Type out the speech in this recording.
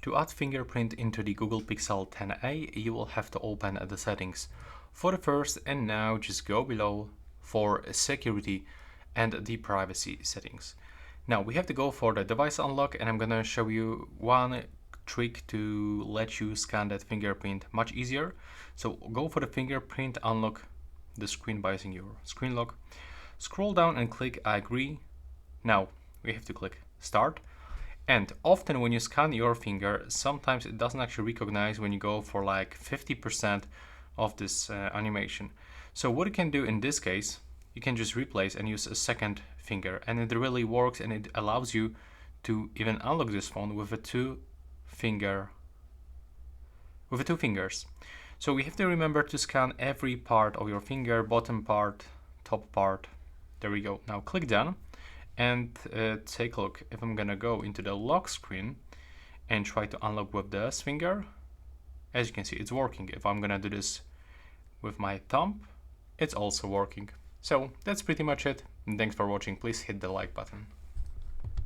To add fingerprint into the Google Pixel 10a, you will have to open the settings for the first, and now just go below for security and the privacy settings. Now we have to go for the device unlock, and I'm gonna show you one trick to let you scan that fingerprint much easier. So go for the fingerprint unlock the screen by using your screen lock. Scroll down and click I agree. Now we have to click start. And often when you scan your finger, sometimes it doesn't actually recognize when you go for like 50% of this animation. So what you can do in this case, you can just replace and use a second finger, and it really works, and it allows you to even unlock this phone with a two fingers. So we have to remember to scan every part of your finger, bottom part, top part. There we go. Now click done and take a look. If I'm gonna go into the lock screen and try to unlock with this finger, as you can see, it's working. If I'm gonna do this with my thumb, it's also working. So that's pretty much it. And thanks for watching. Please hit the like button.